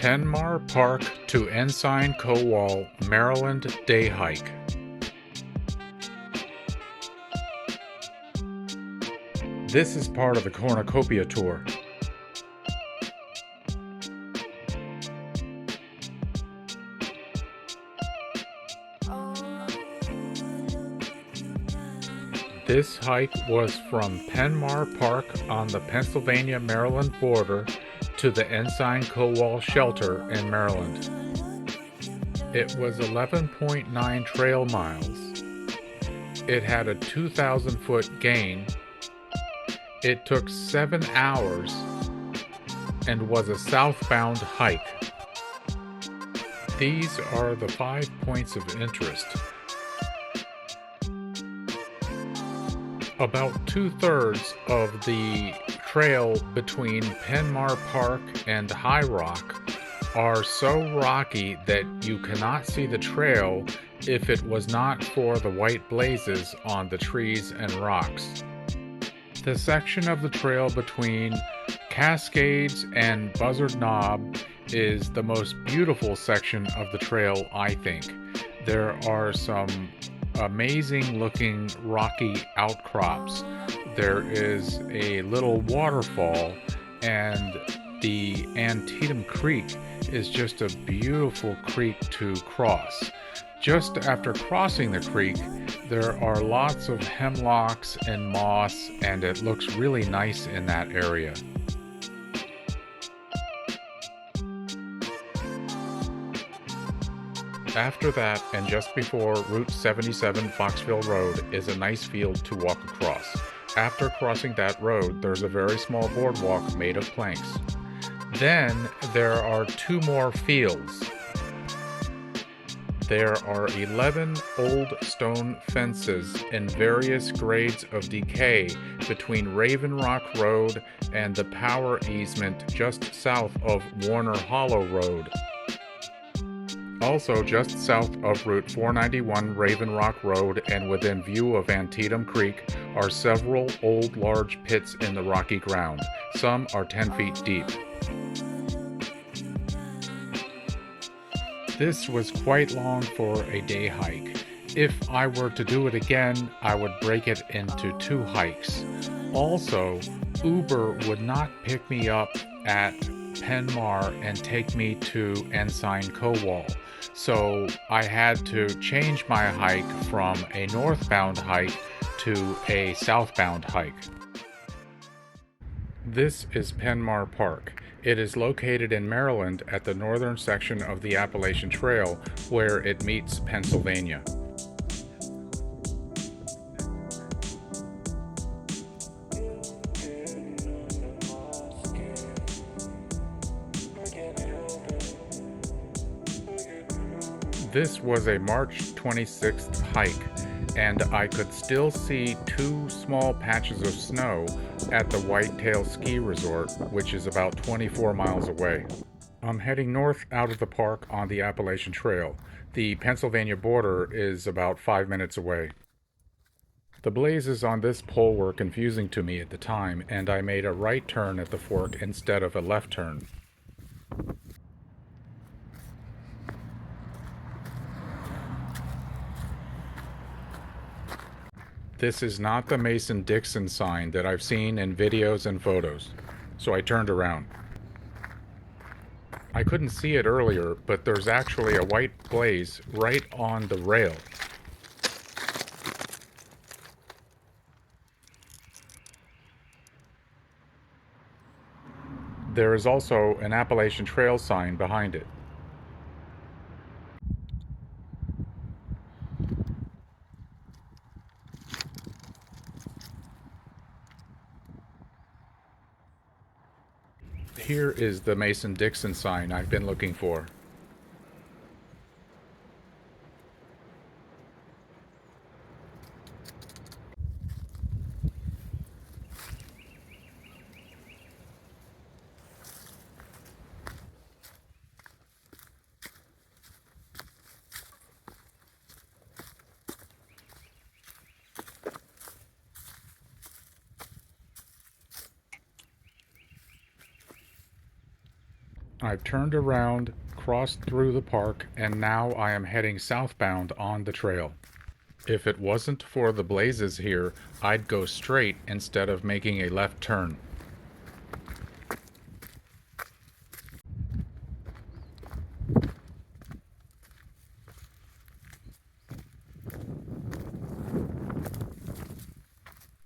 Penmar Park to Ensign Cowall, Maryland Day Hike. This is part of the Cornucopia Tour. This hike was from Penmar Park on the Pennsylvania-Maryland border to the Ensign Cowall shelter in Maryland. It was 11.9 trail miles. It had a 2,000-foot gain. It took 7 hours and was a southbound hike. These are the 5 points of interest. About 2/3 of the trail between Penmar Park and High Rock are so rocky that you cannot see the trail if it was not for the white blazes on the trees and rocks. The section of the trail between Cascades and Buzzard Knob is the most beautiful section of the trail, I think. There are some amazing looking rocky outcrops. There is a little waterfall, and the Antietam Creek is just a beautiful creek to cross. Just after crossing the creek, there are lots of hemlocks and moss, and it looks really nice in that area. After that, and just before Route 77 Foxville Road, is a nice field to walk across. After crossing that road, there's a very small boardwalk made of planks. Then there are 2 more fields. There are 11 old stone fences in various grades of decay between Raven Rock Road and the power easement just south of Warner Hollow Road. Also, just south of Route 491 Raven Rock Road and within view of Antietam Creek are several old large pits in the rocky ground. Some are 10 feet deep. This was quite long for a day hike. If I were to do it again, I would break it into 2 hikes. Also, Uber would not pick me up at Penmar and take me to Ensign Cowall. So I had to change my hike from a northbound hike to a southbound hike. This is Penmar Park. It is located in Maryland at the northern section of the Appalachian Trail where it meets Pennsylvania. This was a March 26th hike, and I could still see 2 small patches of snow at the Whitetail Ski Resort, which is about 24 miles away. I'm heading north out of the park on the Appalachian Trail. The Pennsylvania border is about 5 minutes away. The blazes on this pole were confusing to me at the time, and I made a right turn at the fork instead of a left turn. This is not the Mason-Dixon sign that I've seen in videos and photos, so I turned around. I couldn't see it earlier, but there's actually a white blaze right on the rail. There is also an Appalachian Trail sign behind it. Here is the Mason-Dixon sign I've been looking for. I've turned around, crossed through the park, and now I am heading southbound on the trail. If it wasn't for the blazes here, I'd go straight instead of making a left turn.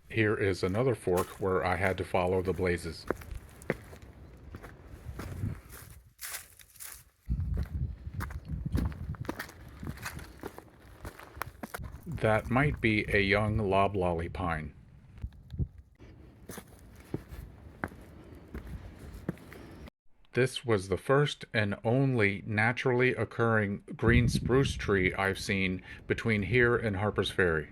Here is another fork where I had to follow the blazes. That might be a young loblolly pine. This was the first and only naturally occurring green spruce tree I've seen between here and Harpers Ferry.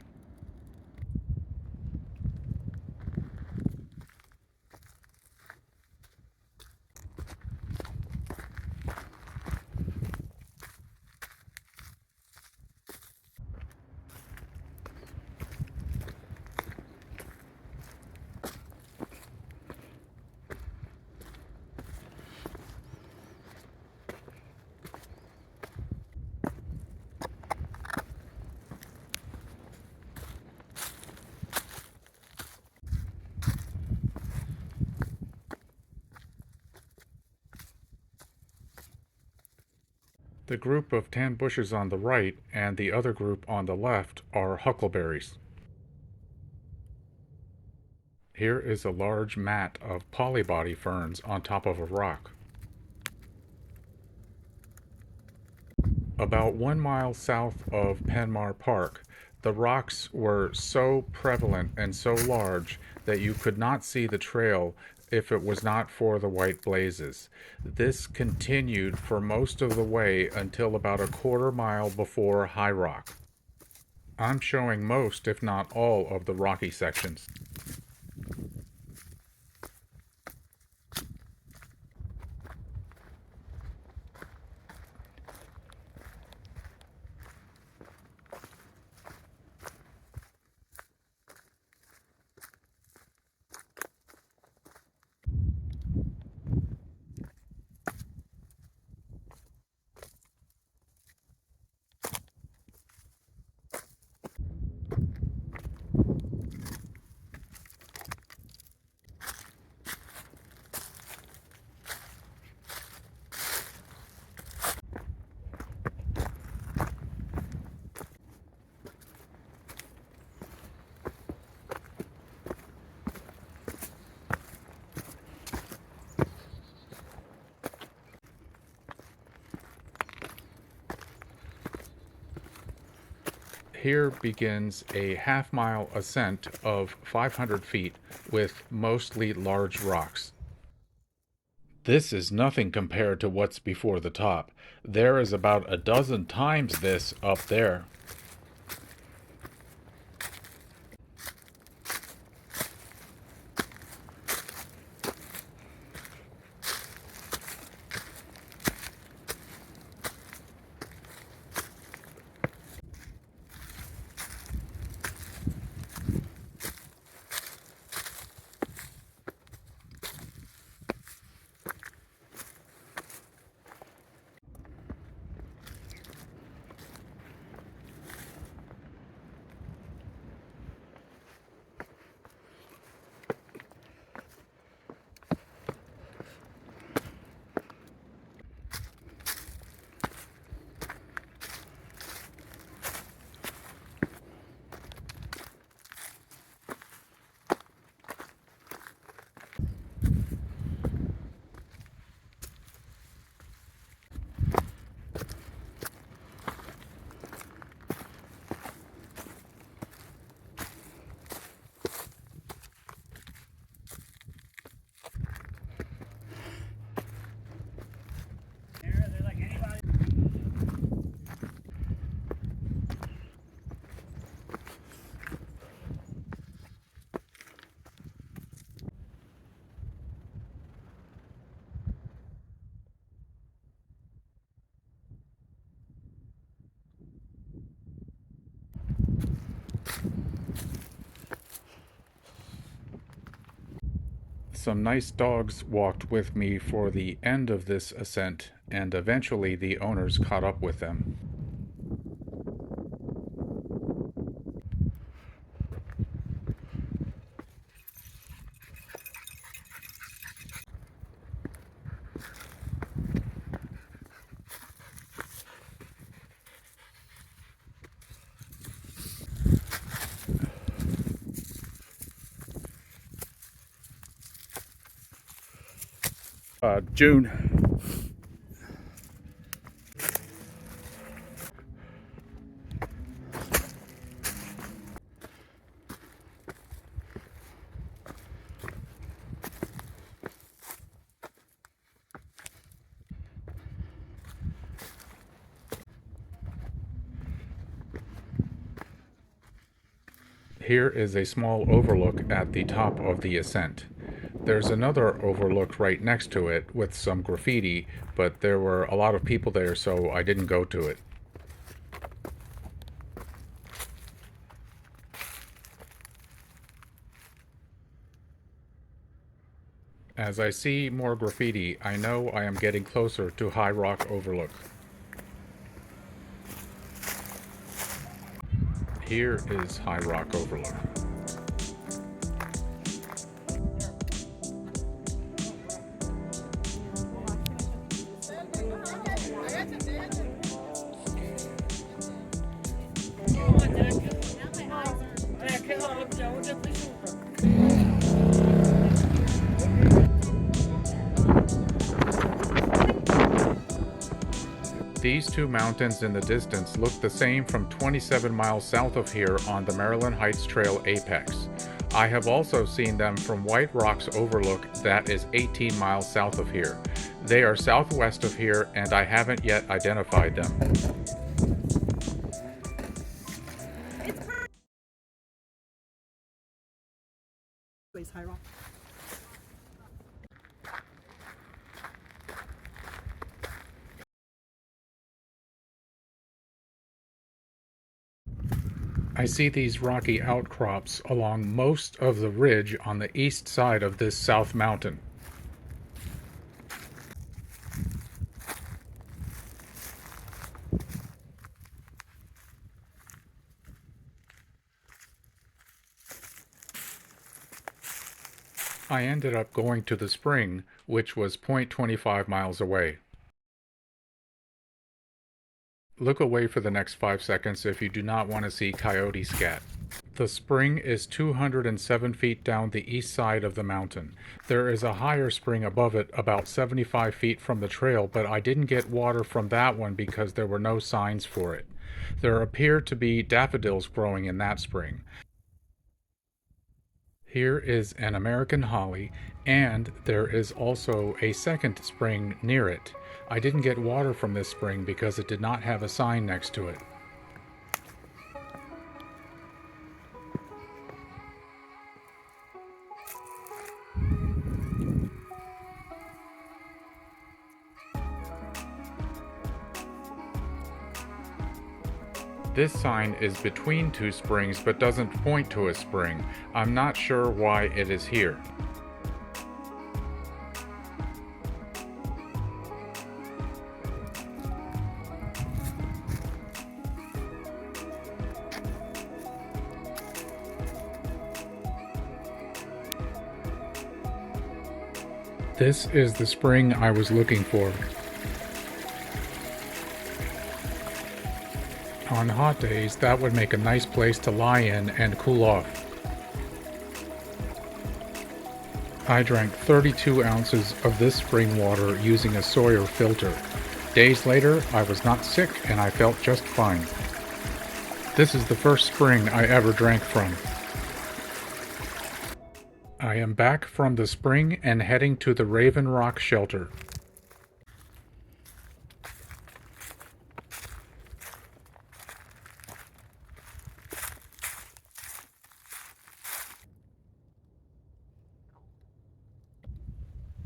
The group of tan bushes on the right and the other group on the left are huckleberries. Here is a large mat of polybody ferns on top of a rock. About 1 mile south of Penmar Park, the rocks were so prevalent and so large that you could not see the trail if it was not for the white blazes. This continued for most of the way until about a quarter-mile before High Rock. I'm showing most, if not all, of the rocky sections. Here begins a half-mile ascent of 500 feet with mostly large rocks. This is nothing compared to what's before the top. There is about a dozen times this up there. Some nice dogs walked with me for the end of this ascent, and eventually the owners caught up with them. June. Here is a small overlook at the top of the ascent. There's another overlook right next to it with some graffiti, but there were a lot of people there, so I didn't go to it. As I see more graffiti, I know I am getting closer to High Rock Overlook. Here is High Rock Overlook. These two mountains in the distance look the same from 27 miles south of here on the Maryland Heights Trail apex. I have also seen them from White Rocks Overlook that is 18 miles south of here. They are southwest of here and I haven't yet identified them. High Rock. I see these rocky outcrops along most of the ridge on the east side of this south mountain. I ended up going to the spring, which was 0.25 miles away. Look away for the next 5 seconds if you do not want to see coyote scat. The spring is 207 feet down the east side of the mountain. There is a higher spring above it about 75 feet from the trail, but I didn't get water from that one because there were no signs for it. There appear to be daffodils growing in that spring. Here is an American holly, and there is also a second spring near it. I didn't get water from this spring because it did not have a sign next to it. This sign is between two springs but doesn't point to a spring. I'm not sure why it is here. This is the spring I was looking for. On hot days, that would make a nice place to lie in and cool off. I drank 32 ounces of this spring water using a Sawyer filter. Days later, I was not sick and I felt just fine. This is the first spring I ever drank from. I am back from the spring and heading to the Raven Rock shelter.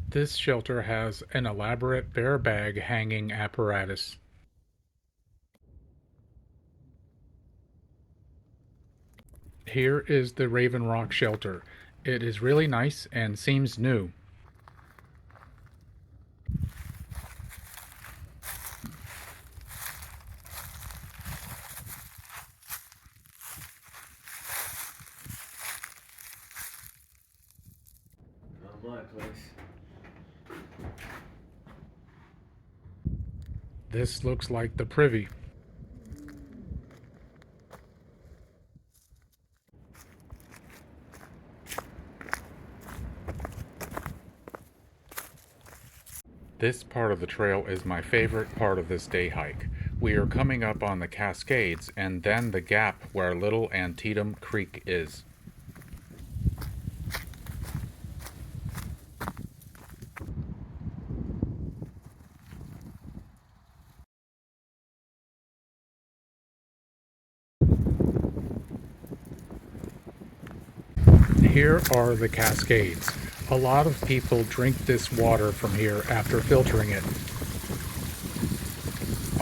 This shelter has an elaborate bear bag hanging apparatus. Here is the Raven Rock shelter. It is really nice and seems new. Not my place. This looks like the privy. This part of the trail is my favorite part of this day hike. We are coming up on the Cascades and then the gap where Little Antietam Creek is. Here are the Cascades. A lot of people drink this water from here after filtering it.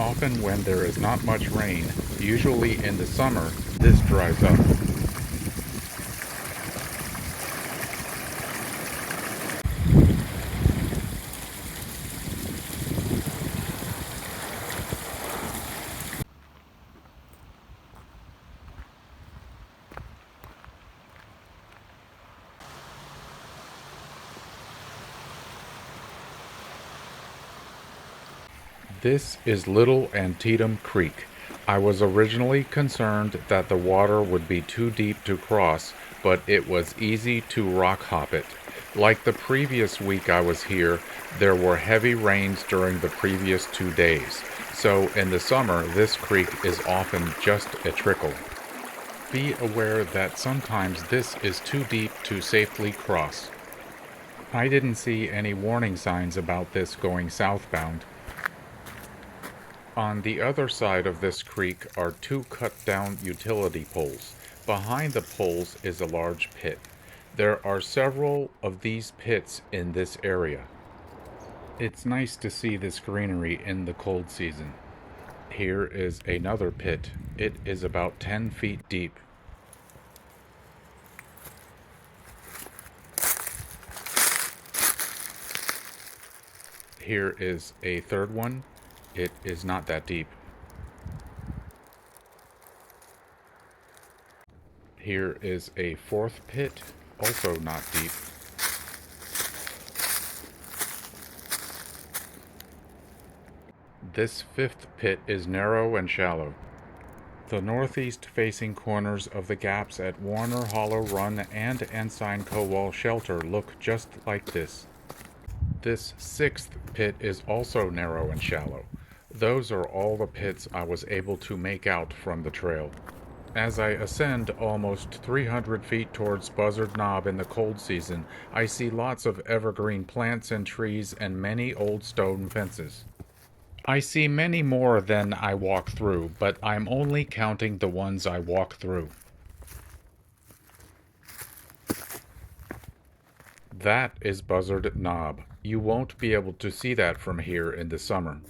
Often when there is not much rain, usually in the summer, this dries up. This is Little Antietam Creek. I was originally concerned that the water would be too deep to cross, but it was easy to rock hop it. Like the previous week I was here, there were heavy rains during the previous 2 days, so in the summer this creek is often just a trickle. Be aware that sometimes this is too deep to safely cross. I didn't see any warning signs about this going southbound. On the other side of this creek are 2 cut-down utility poles. Behind the poles is a large pit. There are several of these pits in this area. It's nice to see this greenery in the cold season. Here is another pit. It is about 10 feet deep. Here is a third one. It is not that deep. Here is a 4th pit, also not deep. This 5th pit is narrow and shallow. The northeast facing corners of the gaps at Warner Hollow Run and Ensign Cowall Shelter look just like this. This 6th pit is also narrow and shallow. Those are all the pits I was able to make out from the trail. As I ascend almost 300 feet towards Buzzard Knob in the cold season, I see lots of evergreen plants and trees and many old stone fences. I see many more than I walk through, but I'm only counting the ones I walk through. That is Buzzard Knob. You won't be able to see that from here in the summer.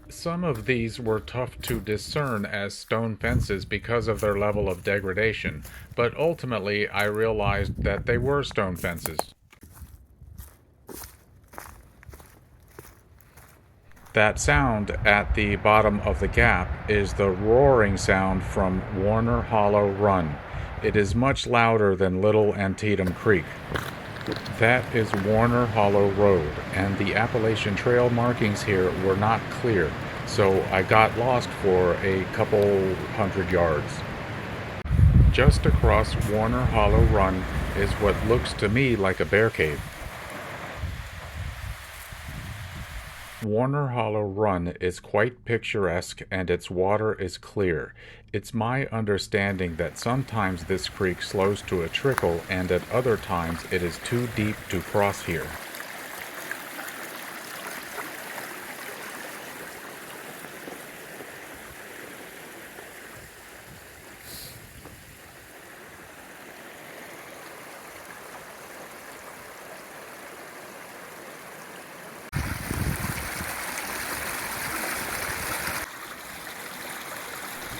Some of these were tough to discern as stone fences because of their level of degradation, but ultimately I realized that they were stone fences. That sound at the bottom of the gap is the roaring sound from Warner Hollow Run. It is much louder than Little Antietam Creek. That is Warner Hollow Road, and the Appalachian Trail markings here were not clear, so I got lost for a couple hundred yards. Just across Warner Hollow Run is what looks to me like a bear cave. Warner Hollow Run is quite picturesque and its water is clear. It's my understanding that sometimes this creek slows to a trickle and at other times it is too deep to cross here.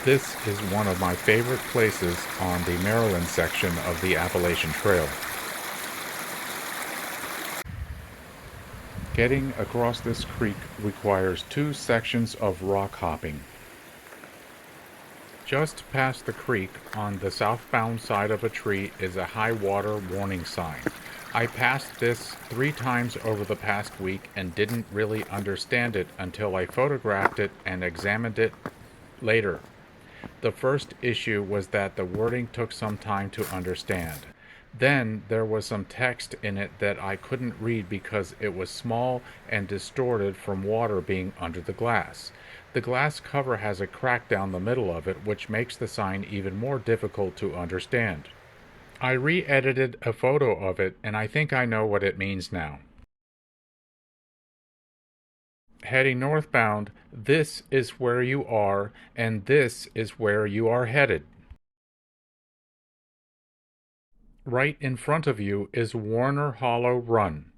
This is one of my favorite places on the Maryland section of the Appalachian Trail. Getting across this creek requires 2 sections of rock hopping. Just past the creek, on the southbound side of a tree, is a high water warning sign. I passed this 3 times over the past week and didn't really understand it until I photographed it and examined it later. The first issue was that the wording took some time to understand. Then there was some text in it that I couldn't read because it was small and distorted from water being under the glass. The glass cover has a crack down the middle of it, which makes the sign even more difficult to understand. I re-edited a photo of it, and I think I know what it means now. Heading northbound, this is where you are, and this is where you are headed. Right in front of you is Warner Hollow Run.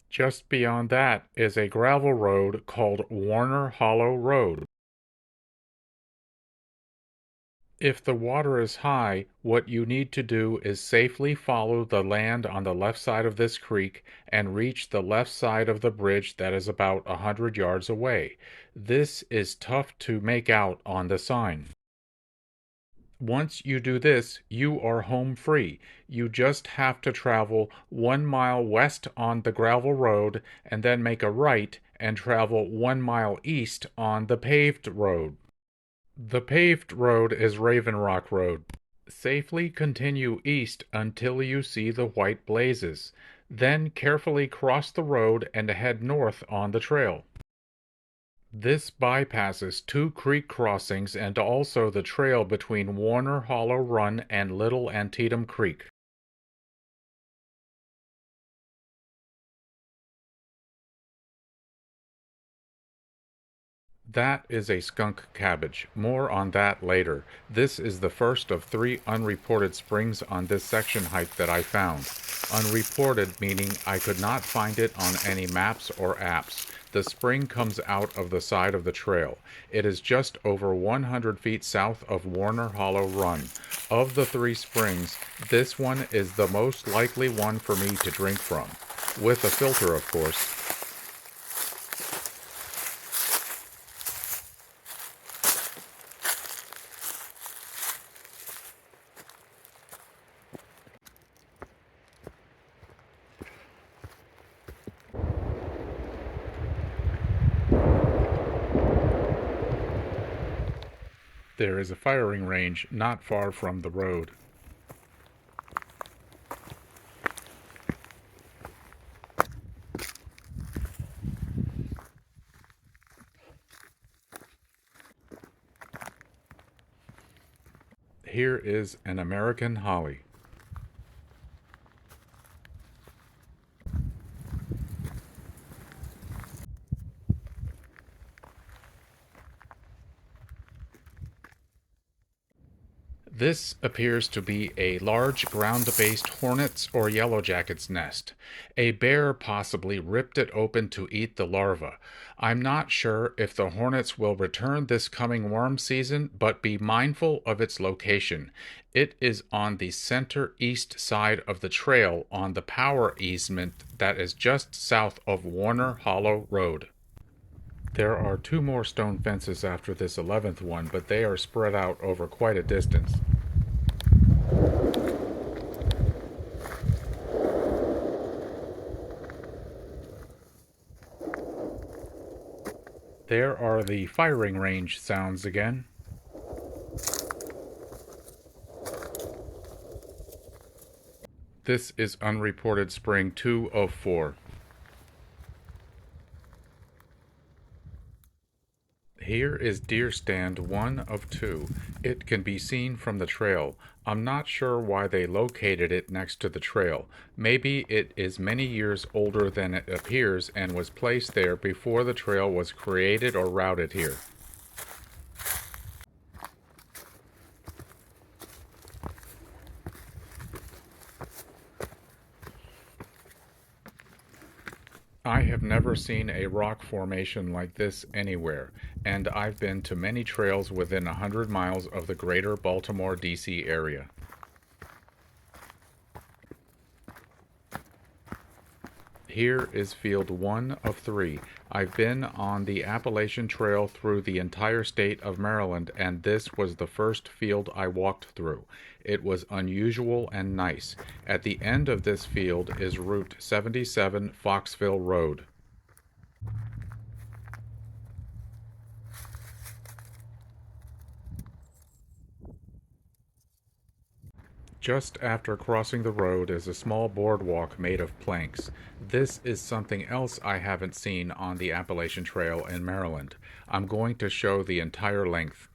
Just beyond that is a gravel road called Warner Hollow Road. If the water is high, what you need to do is safely follow the land on the left side of this creek and reach the left side of the bridge that is about 100 yards away. This is tough to make out on the sign. Once you do this, you are home free. You just have to travel 1 mile west on the gravel road and then make a right and travel 1 mile east on the paved road. The paved road is Raven Rock Road. Safely continue east until you see the white blazes. Then carefully cross the road and head north on the trail. This bypasses 2 creek crossings and also the trail between Warner Hollow Run and Little Antietam Creek. That is a skunk cabbage. More on that later. This is the first of 3 unreported springs on this section hike that I found. Unreported meaning I could not find it on any maps or apps. The spring comes out of the side of the trail. It is just over 100 feet south of Warner Hollow Run. Of the 3 springs, this one is the most likely one for me to drink from. With a filter, of course. There is a firing range not far from the road. Here is an American holly. This appears to be a large ground-based hornet's or yellowjacket's nest. A bear possibly ripped it open to eat the larva. I'm not sure if the hornets will return this coming worm season, but be mindful of its location. It is on the center east side of the trail on the power easement that is just south of Warner Hollow Road. There are 2 more stone fences after this 11th one, but they are spread out over quite a distance. There are the firing range sounds again. This is unreported spring 2 of 4. Here is deer stand 1 of 2. It can be seen from the trail. I'm not sure why they located it next to the trail. Maybe it is many years older than it appears and was placed there before the trail was created or routed here. I have never seen a rock formation like this anywhere. and I've been to many trails within 100 miles of the greater Baltimore, D.C. area. Here is field 1 of 3. I've been on the Appalachian Trail through the entire state of Maryland, and this was the first field I walked through. It was unusual and nice. At the end of this field is Route 77 Foxville Road. Just after crossing the road is a small boardwalk made of planks. This is something else I haven't seen on the Appalachian Trail in Maryland. I'm going to show the entire length.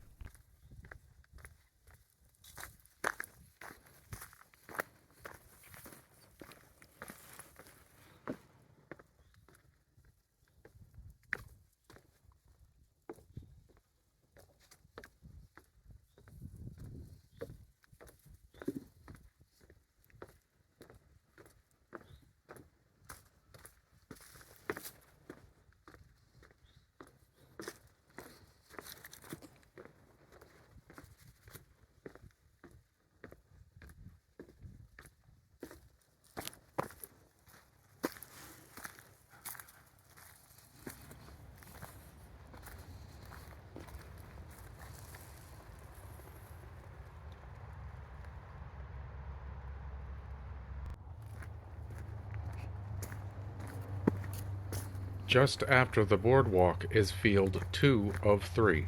Just after the boardwalk is field 2 of 3.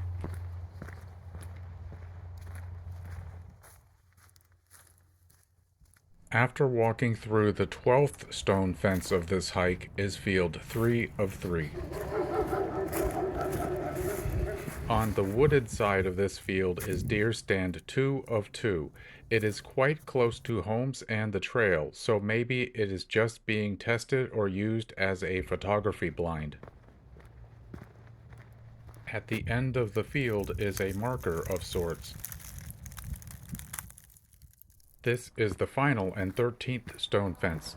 After walking through the 12th stone fence of this hike is field 3 of 3. On the wooded side of this field is deer stand 2 of 2. It is quite close to homes and the trail, so maybe it is just being tested or used as a photography blind. At the end of the field is a marker of sorts. This is the final and 13th stone fence.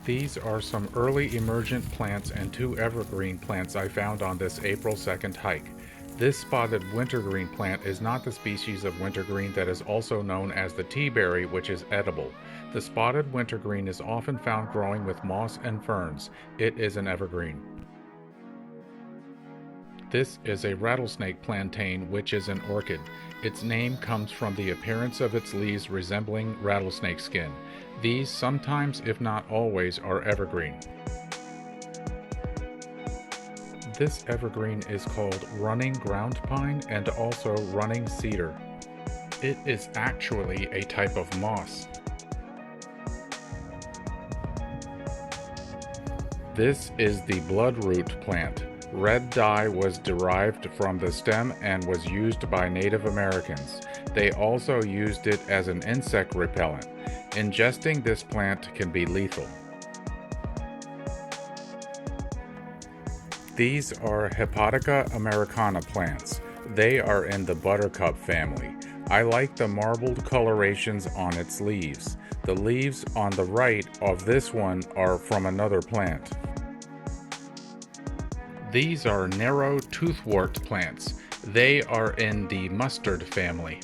These are some early emergent plants and 2 evergreen plants I found on this April 2nd hike. This spotted wintergreen plant is not the species of wintergreen that is also known as the teaberry, which is edible. The spotted wintergreen is often found growing with moss and ferns. It is an evergreen. This is a rattlesnake plantain, which is an orchid. Its name comes from the appearance of its leaves resembling rattlesnake skin. These sometimes, if not always, are evergreen. This evergreen is called running ground pine and also running cedar. It is actually a type of moss. This is the bloodroot plant. Red dye was derived from the stem and was used by Native Americans. They also used it as an insect repellent. Ingesting this plant can be lethal. These are Hepatica americana plants. They are in the buttercup family. I like the marbled colorations on its leaves. The leaves on the right of this one are from another plant. These are narrow toothwort plants. They are in the mustard family.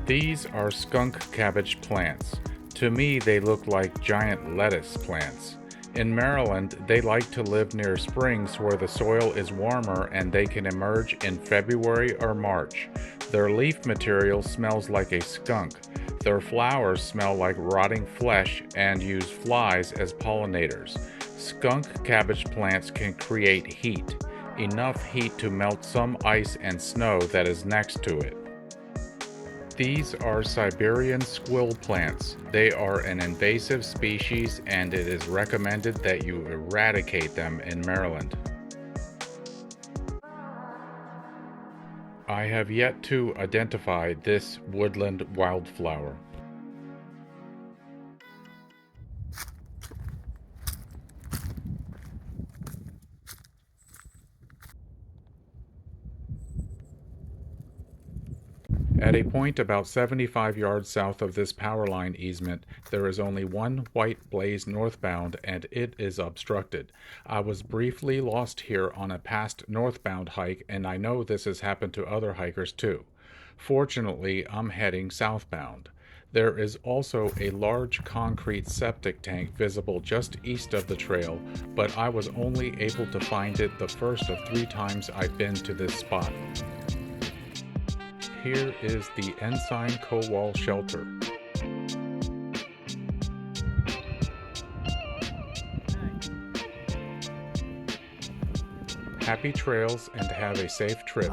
These are skunk cabbage plants. To me, they look like giant lettuce plants. In Maryland, they like to live near springs where the soil is warmer and they can emerge in February or March. Their leaf material smells like a skunk. Their flowers smell like rotting flesh and use flies as pollinators. Skunk cabbage plants can create heat, enough heat to melt some ice and snow that is next to it. These are Siberian squill plants. They are an invasive species and it is recommended that you eradicate them in Maryland. I have yet to identify this woodland wildflower. At a point about 75 yards south of this power line easement, there is only one white blaze northbound and it is obstructed. I was briefly lost here on a past northbound hike, and I know this has happened to other hikers too. Fortunately, I'm heading southbound. There is also a large concrete septic tank visible just east of the trail, but I was only able to find it the first of 3 times I've been to this spot. Here is the Ensign Cowall shelter. Happy trails and have a safe trip.